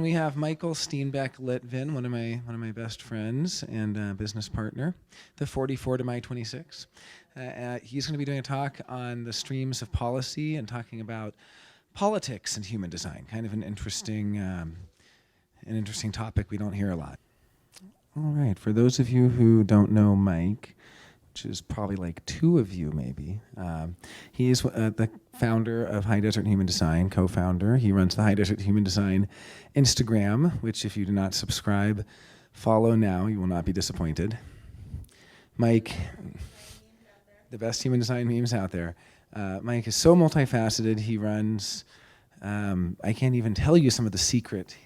We have Michael Stenbaek Litven, one of my best friends and business partner, the 44 to my 26. He's going to be doing a talk on the streams of policy and talking about politics and human design. Kind of an interesting topic we don't hear a lot. All right, for those of you who don't know Mike, which is probably like two of you maybe. He is the founder of High Desert Human Design, co-founder. He runs the High Desert Human Design Instagram, which if you do not subscribe, follow now. You will not be disappointed. Mike, the best human design memes out there. Mike is so multifaceted. He runs, I can't even tell you some of the secret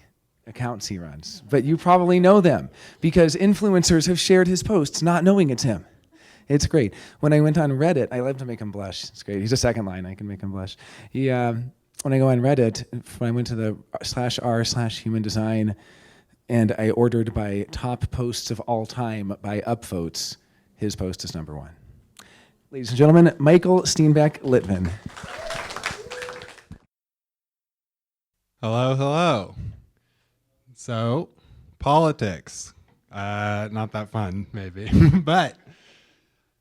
accounts he runs, but you probably know them because influencers have shared his posts not knowing it's him. It's great. When I went on Reddit, I love to make him blush. It's great. He's a second line. I can make him blush. When I go on Reddit, when I went to the /r/human design, and I ordered by top posts of all time by upvotes, his post is number one. Ladies and gentlemen, Michael Stenbaek Litven. Hello, hello. So, politics. Not that fun, maybe, but.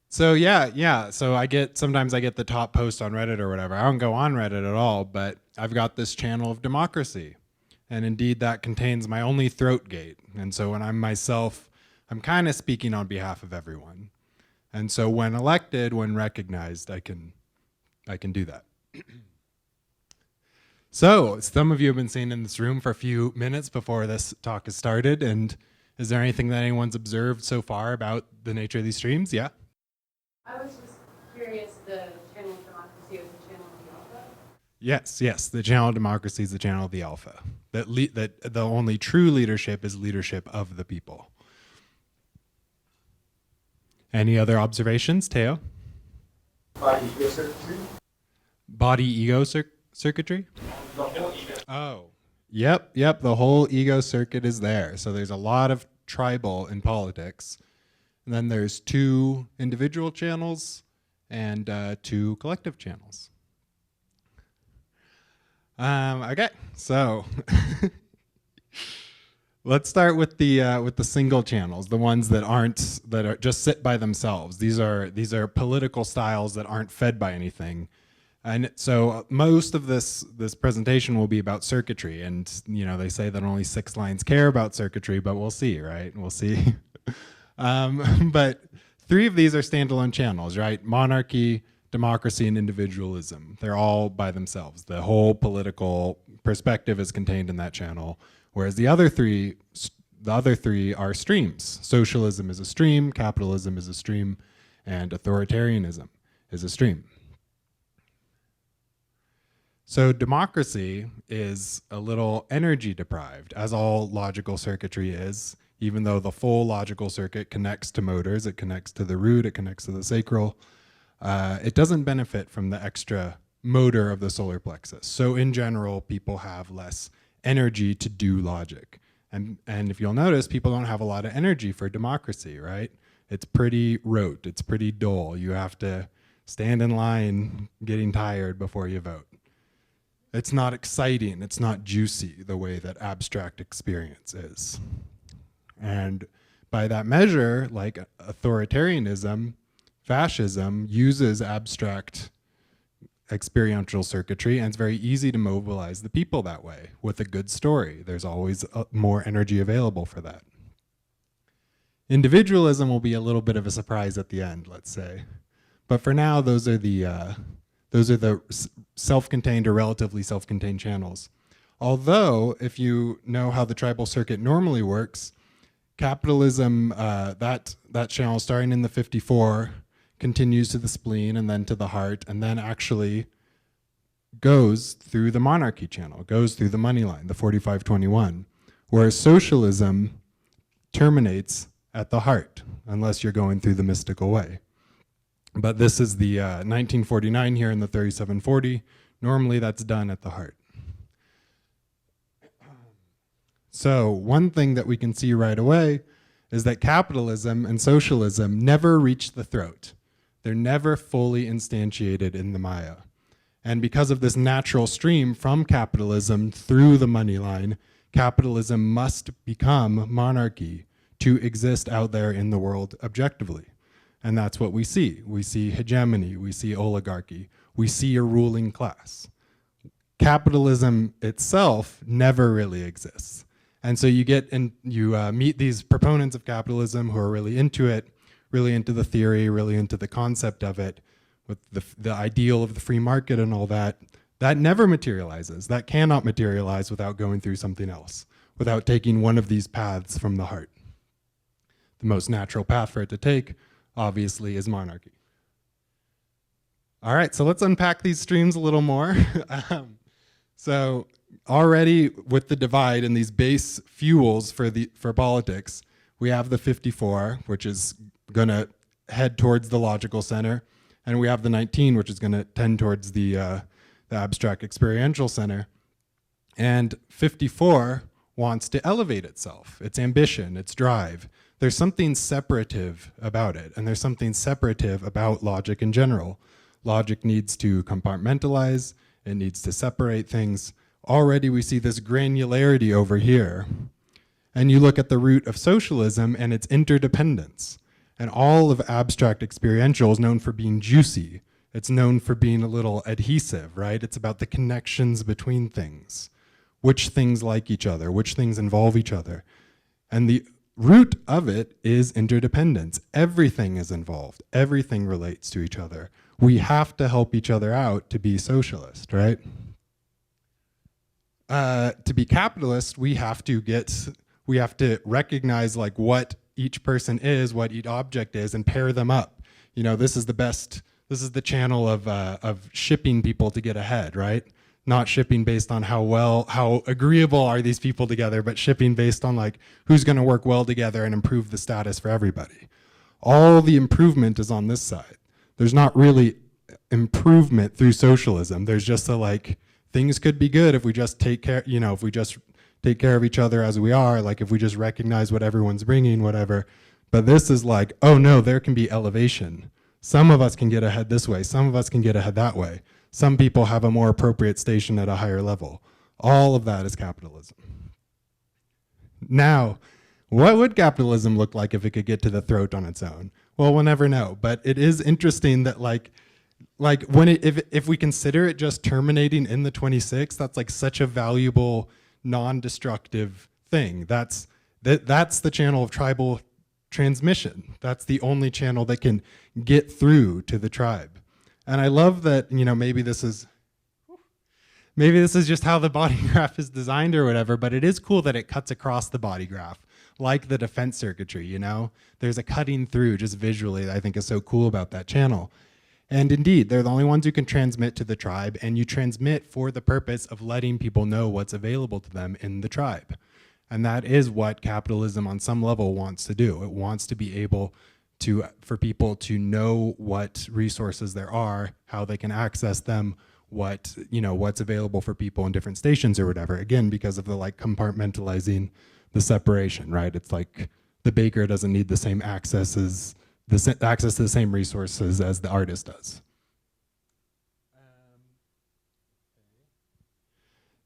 So yeah. So sometimes I get the top post on Reddit or whatever. I don't go on Reddit at all, but I've got this channel of democracy. And indeed that contains my only throat gate. And so when I'm myself, I'm kind of speaking on behalf of everyone. And so when elected, when recognized, I can do that. So some of you have been sitting in this room for a few minutes before this talk has started. And is there anything that anyone's observed so far about the nature of these streams? Yeah? I was just curious, the channel of democracy is the channel of the alpha? Yes, the channel of democracy is the channel of the alpha. That the only true leadership is leadership of the people. Any other observations, Teo? Body ego circuitry. Body ego circuitry? The whole ego. Oh, yep, the whole ego circuit is there. So there's a lot of tribal in politics. And then there's 2 individual channels and 2 collective channels. Okay, so let's start with the single channels, the ones that are just sit by themselves. These are political styles that aren't fed by anything. And so most of this presentation will be about circuitry, and they say that only 6 lines care about circuitry, but we'll see, right? We'll see. But 3 of these are standalone channels, right? Monarchy, democracy, and individualism. They're all by themselves. The whole political perspective is contained in that channel, whereas the other three are streams. Socialism is a stream, capitalism is a stream, and authoritarianism is a stream. So democracy is a little energy deprived, as all logical circuitry is. Even though the full logical circuit connects to motors, it connects to the root, it connects to the sacral, it doesn't benefit from the extra motor of the solar plexus. So in general, people have less energy to do logic. And if you'll notice, people don't have a lot of energy for democracy, right? It's pretty rote, it's pretty dull. You have to stand in line getting tired before you vote. It's not exciting, it's not juicy the way that abstract experience is. And by that measure, like authoritarianism, fascism uses abstract experiential circuitry, and it's very easy to mobilize the people that way with a good story. There's always more energy available for that. Individualism will be a little bit of a surprise at the end, let's say. But for now, those are the self-contained or relatively self-contained channels. Although, if you know how the tribal circuit normally works, capitalism, that channel starting in the 54 continues to the spleen and then to the heart, and then actually goes through the monarchy channel, goes through the money line, the 4521, whereas socialism terminates at the heart, unless you're going through the mystical way. But this is the 1949 here in the 3740. Normally that's done at the heart. So one thing that we can see right away is that capitalism and socialism never reach the throat. They're never fully instantiated in the Maya. And because of this natural stream from capitalism through the money line, capitalism must become monarchy to exist out there in the world objectively. And that's what we see. We see hegemony, we see oligarchy, we see a ruling class. Capitalism itself never really exists. And so you meet these proponents of capitalism who are really into it, really into the theory, really into the concept of it, with the ideal of the free market and all that. That never materializes. That cannot materialize without going through something else, without taking one of these paths from the heart. The most natural path for it to take, obviously, is monarchy. All right, so let's unpack these streams a little more. So already with the divide and these base fuels for politics, we have the 54, which is going to head towards the logical center, and we have the 19, which is going to tend towards the abstract experiential center. And 54 wants to elevate itself, its ambition, its drive. There's something separative about it, and there's something separative about logic in general. Logic needs to compartmentalize, it needs to separate things. Already we see this granularity over here. And you look at the root of socialism and its interdependence. And all of abstract experiential is known for being juicy. It's known for being a little adhesive, right? It's about the connections between things. Which things like each other, which things involve each other. And the root of it is interdependence. Everything is involved. Everything relates to each other. We have to help each other out to be socialist, right? To be capitalist, we have to recognize like what each person is, what each object is, and pair them up. You know, this is the channel of shipping people to get ahead, right? Not shipping based on how agreeable are these people together, but shipping based on like who's going to work well together and improve the status for everybody. All the improvement is on this side. There's not really improvement through socialism. There's just things could be good if we just take care, if we just take care of each other as we are, like if we just recognize what everyone's bringing, whatever. But this is like, oh no, there can be elevation. Some of us can get ahead this way. Some of us can get ahead that way. Some people have a more appropriate station at a higher level. All of that is capitalism. Now, what would capitalism look like if it could get to the throat on its own? Well, we'll never know. But it is interesting that if we consider it just terminating in the 26, that's like such a valuable, non-destructive thing. That's the channel of tribal transmission. That's the only channel that can get through to the tribe. And I love that, maybe this is just how the body graph is designed or whatever, but it is cool that it cuts across the body graph, like the defense circuitry, There's a cutting through just visually that I think is so cool about that channel. And indeed, they're the only ones who can transmit to the tribe, and you transmit for the purpose of letting people know what's available to them in the tribe. And that is what capitalism on some level wants to do. It wants to be able for people to know what resources there are, how they can access them, what's available for people in different stations or whatever. Again, because of the compartmentalizing the separation, right? It's like the baker doesn't need the same access to the same resources as the artist does.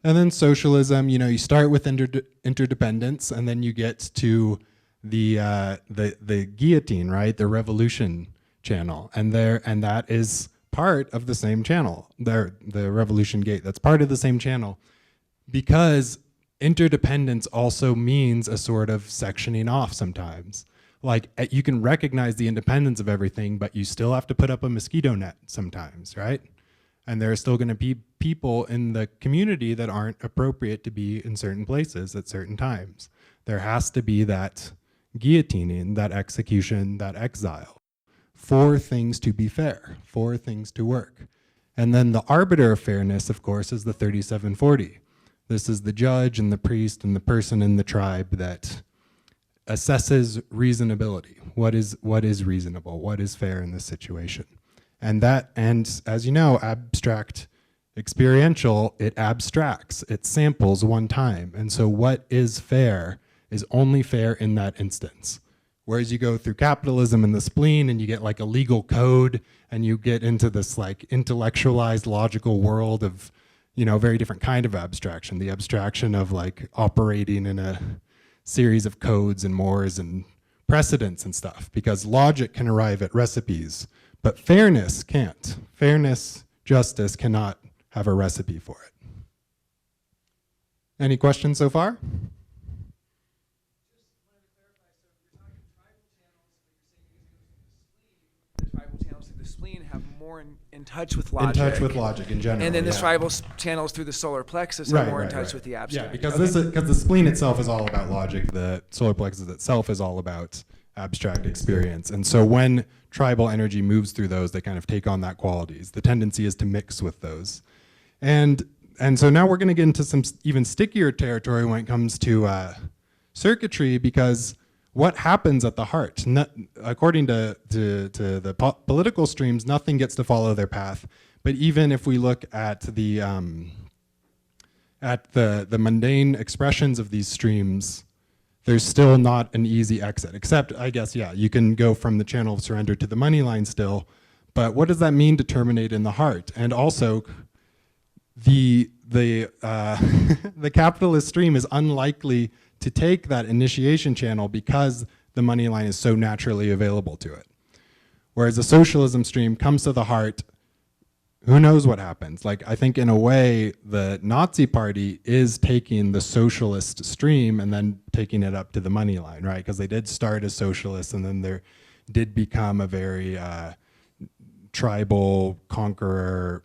And then socialism, you start with interdependence, and then you get to the guillotine, right? The revolution channel, and that is part of the same channel. The revolution gate, that's part of the same channel, because interdependence also means a sort of sectioning off sometimes. Like you can recognize the independence of everything, but you still have to put up a mosquito net sometimes, right? And there are still going to be people in the community that aren't appropriate to be in certain places at certain times. There has to be that guillotining, that execution, that exile, for things to be fair, for things to work. And then the arbiter of fairness, of course, is the 3740. This is the judge and the priest and the person in the tribe that assesses reasonability. What is reasonable? What is fair in this situation? And as you know, abstract experiential, it abstracts, it samples one time. And so what is fair is only fair in that instance. Whereas you go through capitalism and the spleen and you get like a legal code and you get into this like intellectualized logical world of, a very different kind of abstraction, the abstraction of like operating in a series of codes and mores and precedents and stuff, because logic can arrive at recipes, but fairness can't. Fairness, justice cannot have a recipe for it. Any questions so far? The tribal channels through the spleen have more in touch with logic. In touch with logic in general. And then the yeah. tribal channels through the solar plexus are more in touch with the abstract. Yeah, because the spleen itself is all about logic. The solar plexus itself is all about abstract experience. And so when tribal energy moves through those, they kind of take on that qualities. The tendency is to mix with those. And so now we're going to get into some even stickier territory when it comes to circuitry, because what happens at the heart? According to the political streams, nothing gets to follow their path. But even if we look at the mundane expressions of these streams, there's still not an easy exit, except, I guess, yeah, you can go from the channel of surrender to the money line still, but what does that mean to terminate in the heart? And also, the capitalist stream is unlikely to take that initiation channel because the money line is so naturally available to it. Whereas the socialism stream comes to the heart, who knows what happens? Like, I think in a way, the Nazi party is taking the socialist stream and then taking it up to the money line, right? Because they did start as socialists, and then there did become a very tribal conqueror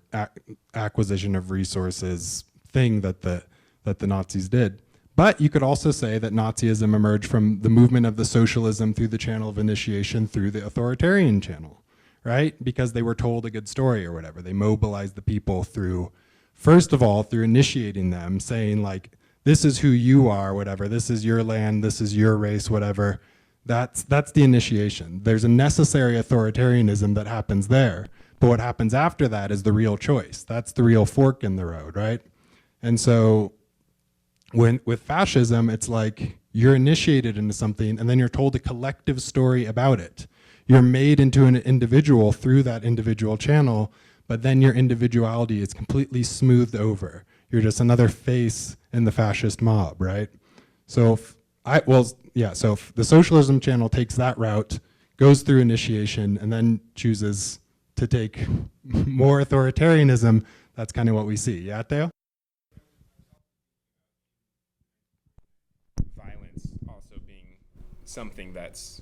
acquisition of resources thing that the Nazis did. But you could also say that Nazism emerged from the movement of the socialism through the channel of initiation through the authoritarian channel. Right? Because they were told a good story or whatever. They mobilized the people through, first of all, through initiating them, saying like, this is who you are, whatever, this is your land, this is your race, whatever. That's the initiation. There's a necessary authoritarianism that happens there. But what happens after that is the real choice. That's the real fork in the road, right? And so with fascism, it's like you're initiated into something and then you're told a collective story about it. You're made into an individual through that individual channel, but then your individuality is completely smoothed over. You're just another face in the fascist mob, right? So if the socialism channel takes that route, goes through initiation, and then chooses to take more authoritarianism, that's kind of what we see. Yeah, Theo? Something that's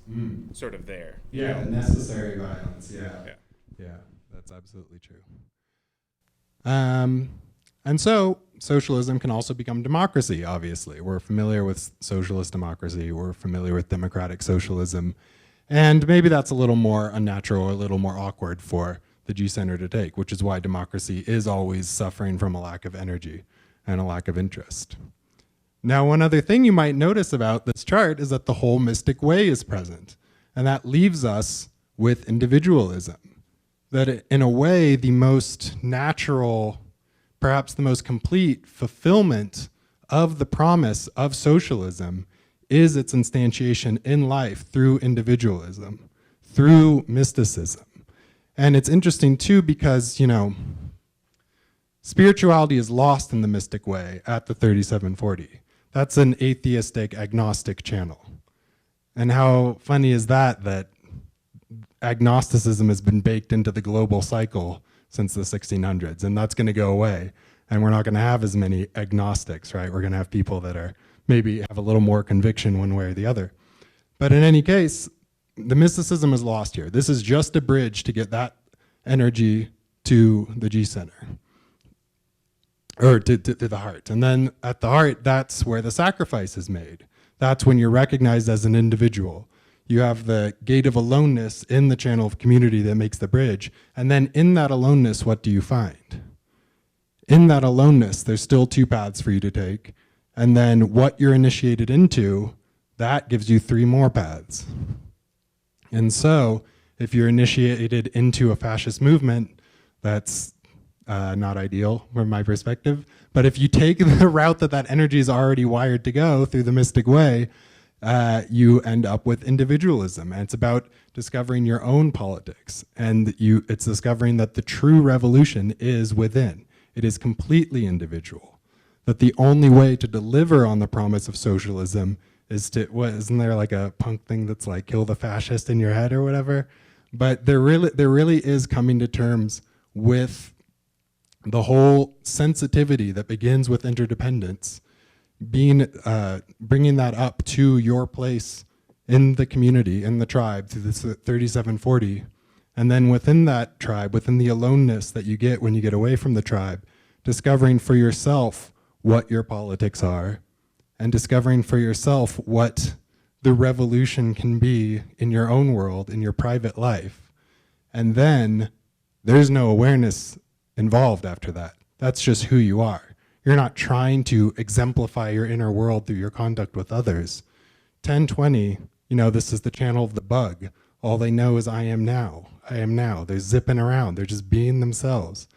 sort of there. Yeah, necessary violence. Yeah, that's absolutely true. And so socialism can also become democracy, obviously. We're familiar with socialist democracy. We're familiar with democratic socialism. And maybe that's a little more unnatural or a little more awkward for the G-Center to take, which is why democracy is always suffering from a lack of energy and a lack of interest. Now, one other thing you might notice about this chart is that the whole mystic way is present. And that leaves us with individualism. That in a way, the most natural, perhaps the most complete fulfillment of the promise of socialism is its instantiation in life through individualism, through mysticism. And it's interesting too because, spirituality is lost in the mystic way at the 3740. That's an atheistic, agnostic channel. And how funny is that agnosticism has been baked into the global cycle since the 1600s, and that's going to go away. And we're not going to have as many agnostics, right? We're going to have people that are maybe have a little more conviction one way or the other. But in any case, the mysticism is lost here. This is just a bridge to get that energy to the G-Center. Or to the heart. And then at the heart, that's where the sacrifice is made. That's when you're recognized as an individual. You have the gate of aloneness in the channel of community that makes the bridge. And then in that aloneness, what do you find? In that aloneness, there's still two paths for you to take. And then what you're initiated into, that gives you three more paths. And so if you're initiated into a fascist movement, that's not ideal from my perspective. But if you take the route that energy is already wired to go through the mystic way, you end up with individualism. And it's about discovering your own politics. And it's discovering that the true revolution is within. It is completely individual. That the only way to deliver on the promise of socialism is to, what, isn't there like a punk thing that's like kill the fascist in your head or whatever? But there really is coming to terms with the whole sensitivity that begins with interdependence, bringing that up to your place in the community, in the tribe, through this 3740. And then within that tribe, within the aloneness that you get when you get away from the tribe, discovering for yourself what your politics are, and discovering for yourself what the revolution can be in your own world, in your private life. And then there's no awareness involved after that. That's just who you are. You're not trying to exemplify your inner world through your conduct with others. 1020, this is the channel of the bug. All they know is I am now. I am now. They're zipping around. They're just being themselves.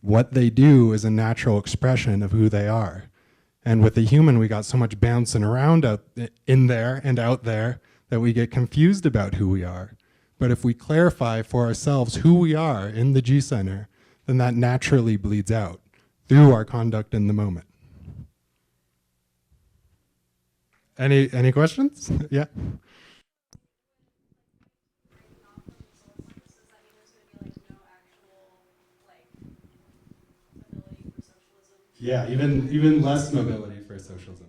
What they do is a natural expression of who they are. And with the human, we got so much bouncing around out in there and out there that we get confused about who we are. But if we clarify for ourselves who we are in the G Center, then that naturally bleeds out through our conduct in the moment. Any questions? Yeah. Yeah, even less mobility for socialism.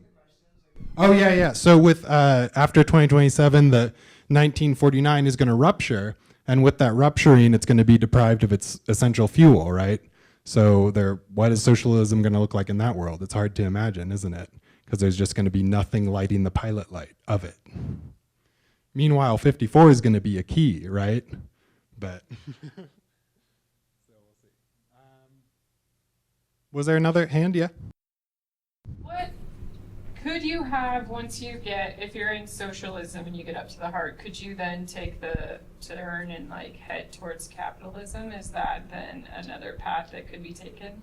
Oh yeah. So with after 2027, the 1949 is going to rupture, and with that rupturing, it's going to be deprived of its essential fuel, right? So what is socialism going to look like in that world? It's hard to imagine, isn't it? Because there's just going to be nothing lighting the pilot light of it. Meanwhile, 54 is going to be a key, right? But was there another hand? Yeah. What could you have once you get, if you're in socialism and you get up to the heart, could you then take the turn and like head towards capitalism? Is that then another path that could be taken?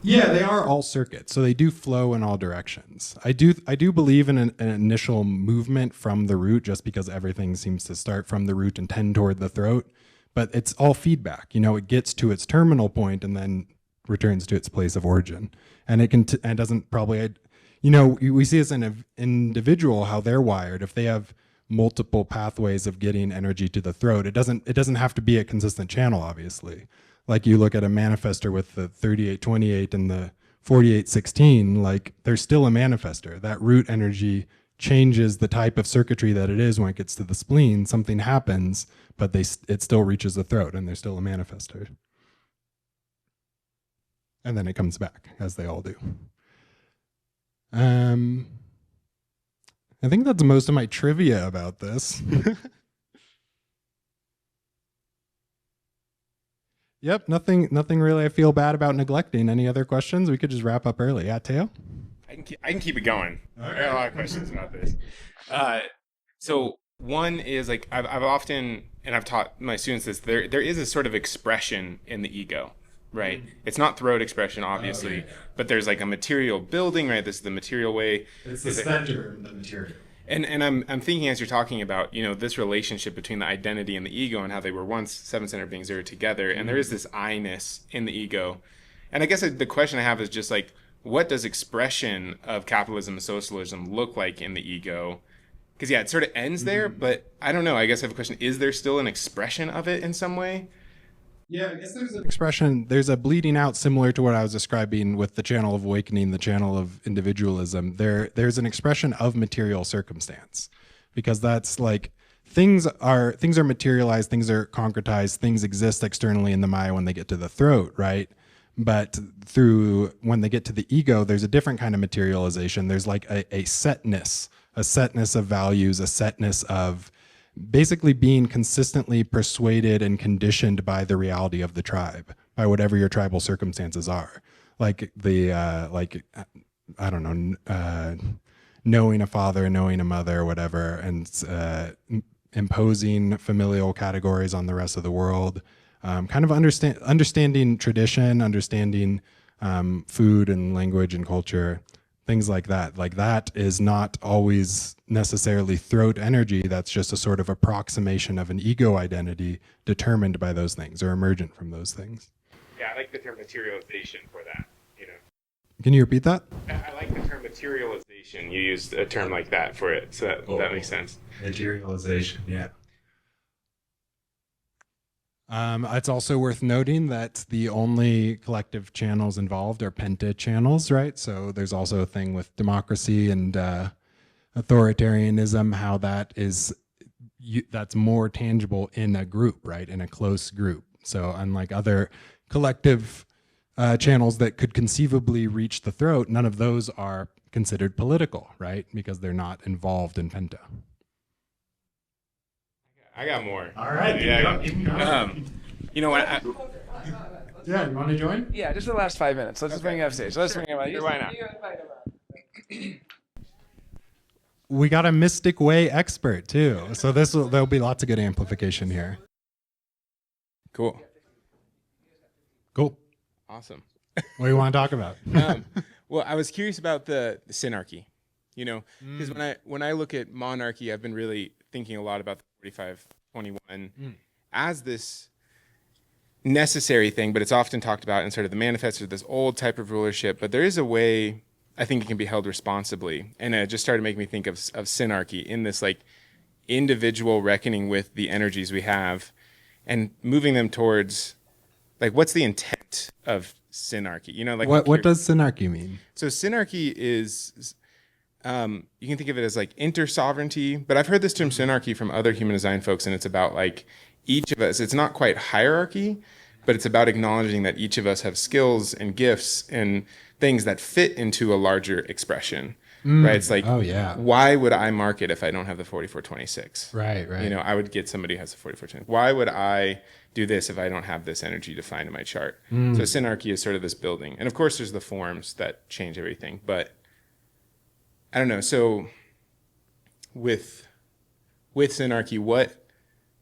Yeah, they are all circuits, so they do flow in all directions. I do believe in an initial movement from the root, just because everything seems to start from the root and tend toward the throat. But it's all feedback. It gets to its terminal point and then returns to its place of origin. And it can and doesn't probably, we see as an individual how they're wired. If they have multiple pathways of getting energy to the throat, it doesn't have to be a consistent channel, obviously. Like you look at a manifester with the 3828 and the 4816, like there's still a manifester. That root energy changes the type of circuitry that it is when it gets to the spleen. Something happens, but it still reaches the throat, and there's still a manifester. And then it comes back, as they all do. I think that's most of my trivia about this. Yep, nothing really I feel bad about neglecting. Any other questions? We could just wrap up early. Yeah, Teo? I can keep it going. I got a lot of questions about this. So one is like I've often, and I've taught my students this, there is a sort of expression in the ego, right? It's not throat expression, obviously, but there's like a material building, right? This is the material way. It's the center of the material. And I'm thinking as you're talking about, this relationship between the identity and the ego and how they were once seven-centered beings, they were together, and there is this I-ness in the ego. And I guess the question I have is just like, what does expression of capitalism and socialism look like in the ego? Because it sort of ends there, but I don't know. I guess I have a question. Is there still an expression of it in some way? Yeah, I guess there's an expression, there's a bleeding out similar to what I was describing with the channel of awakening, the channel of individualism. There's an expression of material circumstance, because that's like things are materialized, things are concretized, things exist externally in the Maya when they get to the throat, right? But when they get to the ego, there's a different kind of materialization. There's like a setness of values, a setness of basically being consistently persuaded and conditioned by the reality of the tribe, by whatever your tribal circumstances are. Like I don't know, knowing a father, knowing a mother, or whatever, and imposing familial categories on the rest of the world. Kind of understanding tradition, understanding food and language and culture, things like that. Like that is not always necessarily throat energy. That's just a sort of approximation of an ego identity determined by those things or emergent from those things. Yeah, I like the term materialization for that. Can you repeat that? I like the term materialization. You used a term like that for it, so that makes sense. Materialization, yeah. It's also worth noting that the only collective channels involved are penta channels, right? So there's also a thing with democracy and authoritarianism, how that's more tangible in a group, right? In a close group. So unlike other collective channels that could conceivably reach the throat, none of those are considered political, right? Because they're not involved in penta. I got more. All right. Yeah. You know what? Yeah, you want to join? Yeah, just the last 5 minutes. Let's just bring him up stage. Let's bring him up. Why not? We got a Mystic Way expert too, so there'll be lots of good amplification here. Cool. Cool. Awesome. What do you want to talk about? Well, I was curious about the synarchy, because when I look at monarchy, I've been really thinking a lot about the 4521 as this necessary thing, but it's often talked about in sort of the manifesto, this old type of rulership. But there is a way I think it can be held responsibly, and it just started making me think of synarchy in this like individual reckoning with the energies we have, and moving them towards like what's the intent of synarchy? Like what does synarchy mean? So synarchy is you can think of it as like inter-sovereignty, but I've heard this term synarchy from other human design folks, and it's about like each of us, it's not quite hierarchy, but it's about acknowledging that each of us have skills and gifts and things that fit into a larger expression, right? It's like, why would I market if I don't have the 4426? Right. I would get somebody who has the 4426. Why would I do this if I don't have this energy defined in my chart? So synarchy is sort of this building. And of course, there's the forms that change everything, but I don't know. So with synarchy, what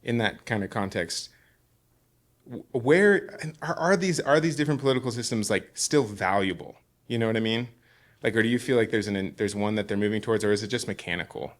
in that kind of context, where are these different political systems like still valuable? You know what I mean? Like, or do you feel like there's one that they're moving towards, or is it just mechanical?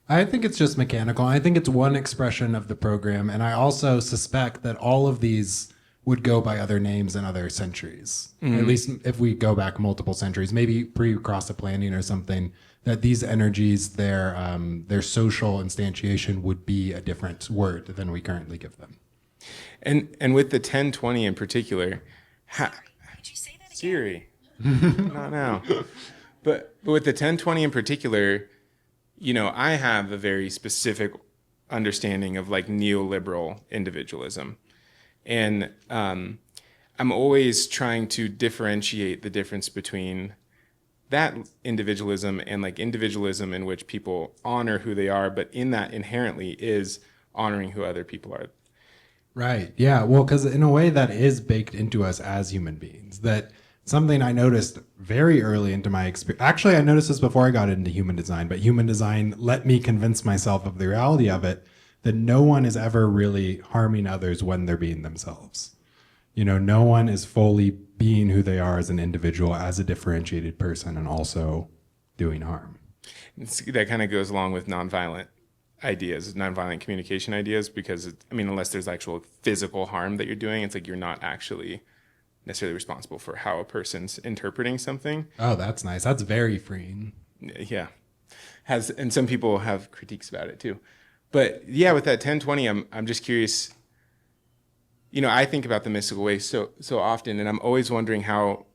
I think it's just mechanical. I think it's one expression of the program, and I also suspect that all of these would go by other names in other centuries. At least if we go back multiple centuries, maybe pre-cross planning or something, that these energies, their social instantiation would be a different word than we currently give them. And with the 1020 in particular, Siri, not now. But with the 1020 in particular, I have a very specific understanding of like neoliberal individualism. And I'm always trying to differentiate the difference between that individualism and like individualism in which people honor who they are, but in that inherently is honoring who other people are. Right. Yeah. Well, because in a way that is baked into us as human beings. That something I noticed very early into my experience. Actually, I noticed this before I got into human design, but human design let me convince myself of the reality of it, that no one is ever really harming others when they're being themselves. No one is fully being who they are as an individual, as a differentiated person, and also doing harm. That kind of goes along with nonviolent ideas, nonviolent communication ideas, because unless there's actual physical harm that you're doing, it's like you're not actually necessarily responsible for how a person's interpreting something. Oh, that's nice. That's very freeing. Yeah. And some people have critiques about it too. But yeah, with that 1020, I'm just curious. I think about the mystical way so often, and I'm always wondering how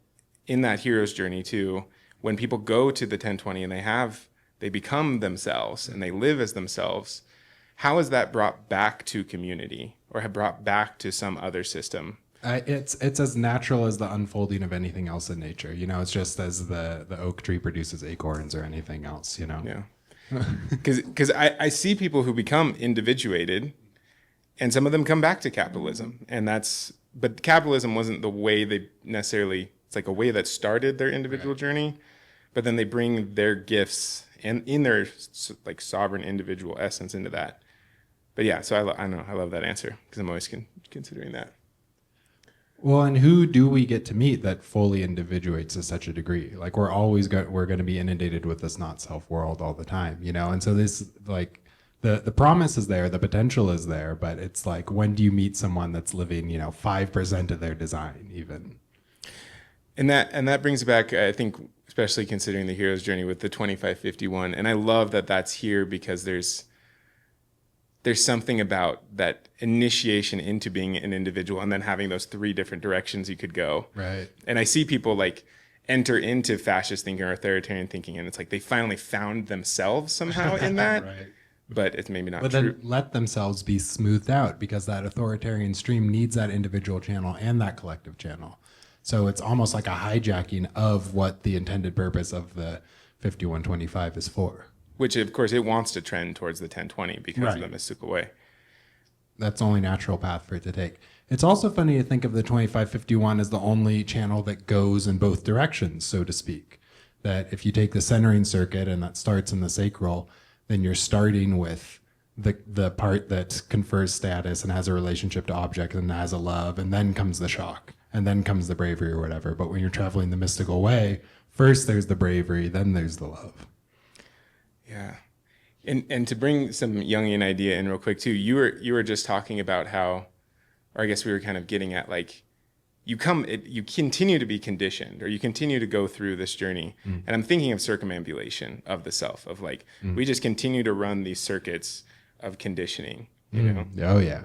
in that hero's journey too, when people go to the 1020 and they become themselves and they live as themselves, how is that brought back to community or have brought back to some other system? It's as natural as the unfolding of anything else in nature. It's just as the oak tree produces acorns or anything else. Yeah. Because I see people who become individuated, and some of them come back to capitalism, but capitalism wasn't the way they necessarily. It's like a way that started their individual journey, but then they bring their gifts and in their like sovereign individual essence into that. But yeah, so I don't know. I love that answer because I'm always considering that. Well, and who do we get to meet that fully individuates to such a degree? Like we're going to be inundated with this not self world all the time, And so this like the promise is there, the potential is there, but it's like when do you meet someone that's living, 5% of their design even? And that brings back, I think, especially considering the hero's journey with the 2551. And I love that that's here because there's something about that initiation into being an individual and then having those three different directions you could go. Right. And I see people like enter into fascist thinking or authoritarian thinking, and it's like they finally found themselves somehow in that. Right. But it's maybe not But true. then let themselves be smoothed out, because that authoritarian stream needs that individual channel and that collective channel. So it's almost like a hijacking of what the intended purpose of the 5125 is for. Which, of course, it wants to trend towards the 1020 because Right. of the mystical way. That's the only natural path for it to take. It's also funny to think of the 2551 as the only channel that goes in both directions, so to speak. That if you take the centering circuit and that starts in the sacral, then you're starting with the part that confers status and has a relationship to object and has a love, and then comes the shock, and then comes the bravery or whatever. But when you're traveling the mystical way, first there's the bravery, then there's the love. Yeah. And to bring some Jungian idea in real quick too, you were just talking about how, or I guess we were kind of getting at, like, you continue to be conditioned, or you continue to go through this journey. And I'm thinking of circumambulation of the self, of like, we just continue to run these circuits of conditioning, you know? Oh yeah.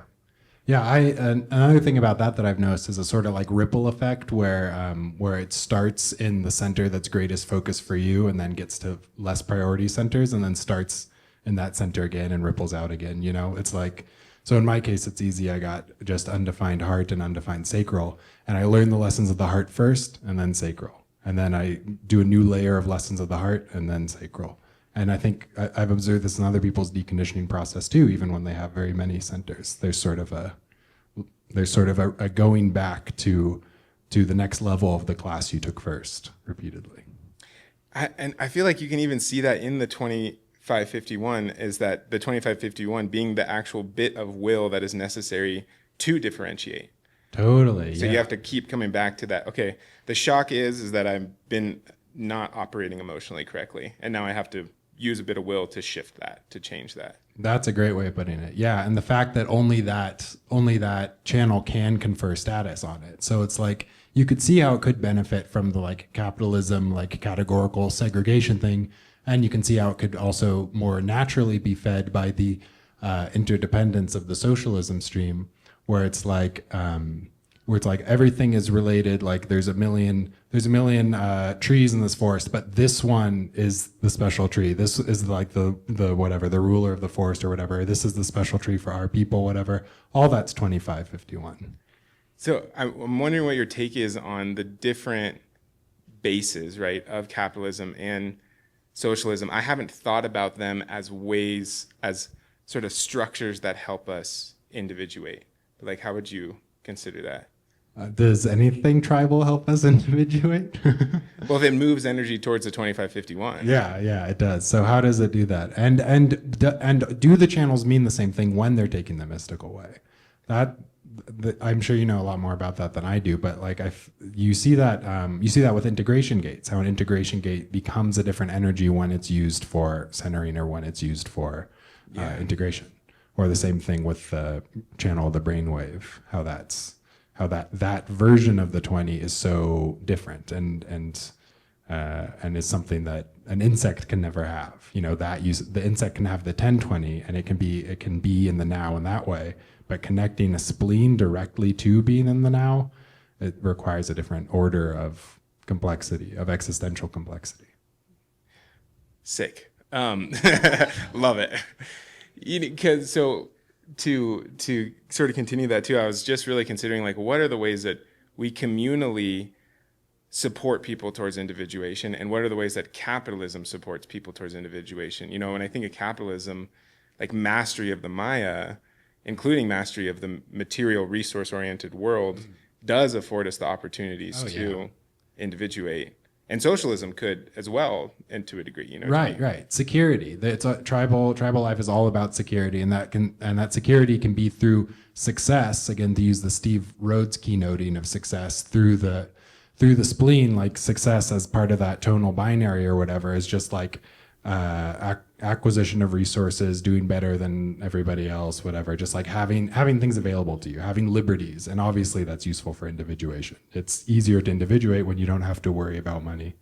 Yeah, another thing about that I've noticed is a sort of like ripple effect where it starts in the center that's greatest focus for you, and then gets to less priority centers, and then starts in that center again and ripples out again. You know, it's like, so in my case, it's easy. I got just undefined heart and undefined sacral, and I learn the lessons of the heart first, and then sacral, and then I do a new layer of lessons of the heart, and then sacral. And I think I've observed this in other people's deconditioning process too, even when they have very many centers. There's sort of a going back to the next level of the class you took first repeatedly. And I feel like you can even see that in the 2551, is that the 2551 being the actual bit of will that is necessary to differentiate. Totally. So yeah. you have to keep coming back to that. Okay, the shock is that I've been not operating emotionally correctly, and now I have to use a bit of will to shift that, to change that. That's a great way of putting it. Yeah, and the fact that only that channel can confer status on it. So it's like you could see how it could benefit from the like capitalism, like categorical segregation thing, and you can see how it could also more naturally be fed by the interdependence of the socialism stream, where it's like everything is related. Like there's a million trees in this forest, but this one is the special tree. This is like the whatever, the ruler of the forest or whatever. This is the special tree for our people, whatever. All that's 2551. So I'm wondering what your take is on the different bases, right, of capitalism and socialism. I haven't thought about them as ways, as sort of structures that help us individuate. But like, how would you consider that? Does anything tribal help us individuate? Well, if it moves energy towards the 2551. Yeah, it does. So how does it do that? And do the channels mean the same thing when they're taking the mystical way? I'm sure you know a lot more about that than I do, but like you see that with integration gates, how an integration gate becomes a different energy when it's used for centering or when it's used for integration, or the same thing with the channel of the brainwave, how that version of the 20 is so different and is something that an insect can never have. You know, the insect can have the 1020 and it can be in the now in that way, but connecting a spleen directly to being in the now, it requires a different order of complexity, of existential complexity. Sick. Love it. Because to sort of continue that too, I was just really considering, like, what are the ways that we communally support people towards individuation, and what are the ways that capitalism supports people towards individuation? You know, when I think of capitalism, like mastery of the Maya, including mastery of the material resource-oriented world, does afford us the opportunities to individuate. And socialism could as well, and to a degree, you know. Right. Security. It's tribal life is all about security, and that security can be through success. Again, to use the Steve Rhodes keynoting of success through the spleen, like success as part of that tonal binary or whatever is just like acquisition of resources, doing better than everybody else, whatever. Just like having things available to you, having liberties, and obviously that's useful for individuation. It's easier to individuate when you don't have to worry about money.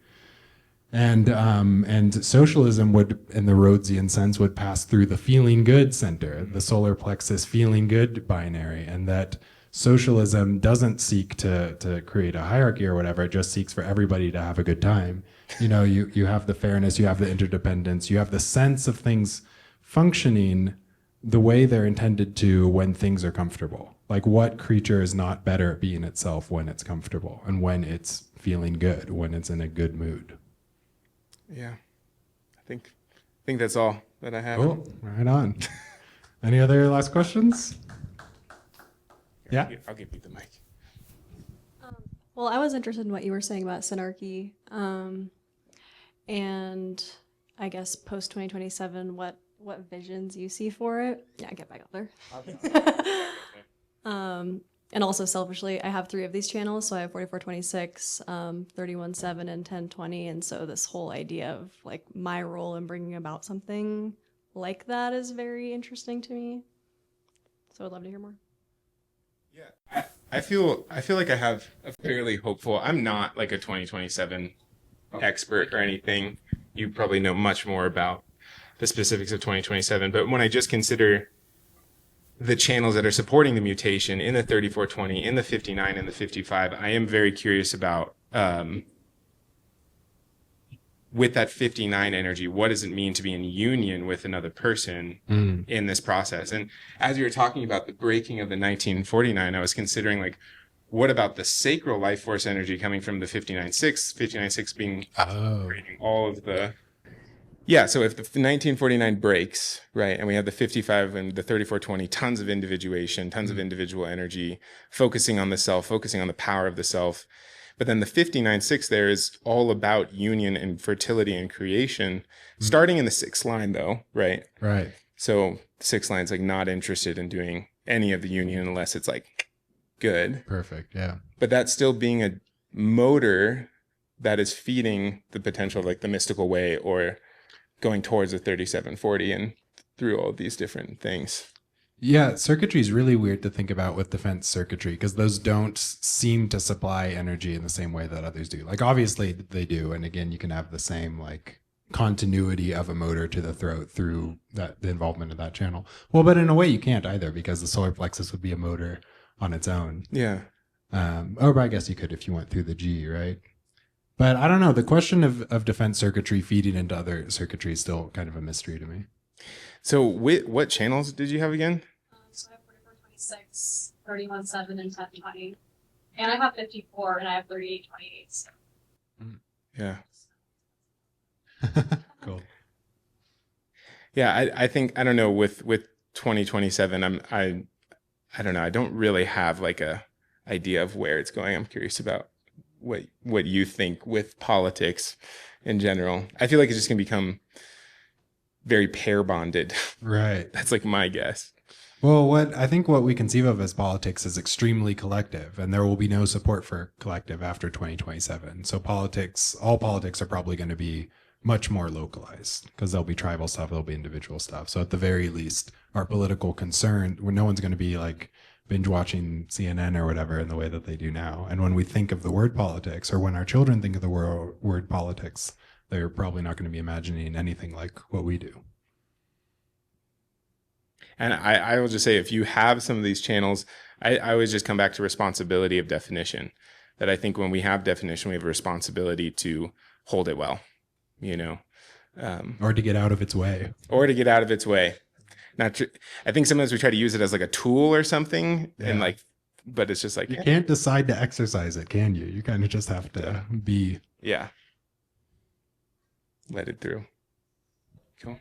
And socialism would, in the Rhodesian sense, would pass through the feeling good center, the solar plexus feeling good binary, and that socialism doesn't seek to create a hierarchy or whatever. It just seeks for everybody to have a good time. You know, you have the fairness, you have the interdependence, you have the sense of things functioning the way they're intended to when things are comfortable. Like, what creature is not better at being itself when it's comfortable and when it's feeling good, when it's in a good mood? Yeah, I think that's all that I have. Cool. Right on. Any other last questions? Yeah. I'll give you the mic. Well, I was interested in what you were saying about synarchy, and I guess post 2027, what visions you see for it. Yeah, get back up there. And also selfishly, I have 3 of these channels, so I have 4426, 317, and 1020, and so this whole idea of like my role in bringing about something like that is very interesting to me. So I'd love to hear more. Yeah, I feel like I have a fairly hopeful. I'm not like a 2027 expert or anything. You probably know much more about the specifics of 2027. But when I just consider the channels that are supporting the mutation in the 3420, in the 59, and the 55, I am very curious about with that 59 energy, what does it mean to be in union with another person in this process? And as you were talking about the breaking of the 1949, I was considering, like, what about the sacral life force energy coming from the 59.6 being breaking all of the... Yeah, so if the 1949 breaks, right, and we have the 55 and the 3420, tons of individuation, tons of individual energy, focusing on the self, focusing on the power of the self. But then the 59.6 there is all about union and fertility and creation, starting in the 6th line, though, right? Right. So the 6th line's like not interested in doing any of the union unless it's like good. Perfect. Yeah. But that's still being a motor that is feeding the potential of like the mystical way or going towards the 3740 and through all of these different things. Yeah, circuitry is really weird to think about with defense circuitry because those don't seem to supply energy in the same way that others do. Like, obviously they do, and again, you can have the same like continuity of a motor to the throat through the involvement of that channel. Well, but in a way you can't either because the solar plexus would be a motor on its own. Yeah. But I guess you could if you went through the G, right? But I don't know. The question of defense circuitry feeding into other circuitry is still kind of a mystery to me. So what channels did you have again? So I have 4426, 317, and 1020. And I have 54, and I have 3828. So. Yeah. Cool. Yeah, I think, I don't know, with 2027, I don't know. I don't really have like a idea of where it's going. I'm curious about what you think with politics in general. I feel like it's just going to become very pair bonded. Right. That's like my guess. Well, what we conceive of as politics is extremely collective, and there will be no support for collective after 2027. So all politics are probably going to be much more localized because there'll be tribal stuff, there'll be individual stuff. So at the very least, our political concern, where no one's going to be like binge watching CNN or whatever in the way that they do now. And when we think of the word politics, or when our children think of the word politics, they're probably not going to be imagining anything like what we do. And I will just say, if you have some of these channels, I always just come back to responsibility of definition. That I think when we have definition, we have a responsibility to hold it well, you know. Or to get out of its way. I think sometimes we try to use it as like a tool or something, and like, but it's just like you can't decide to exercise it, can you? You kind of just have to be. Yeah. Let it through. Cool.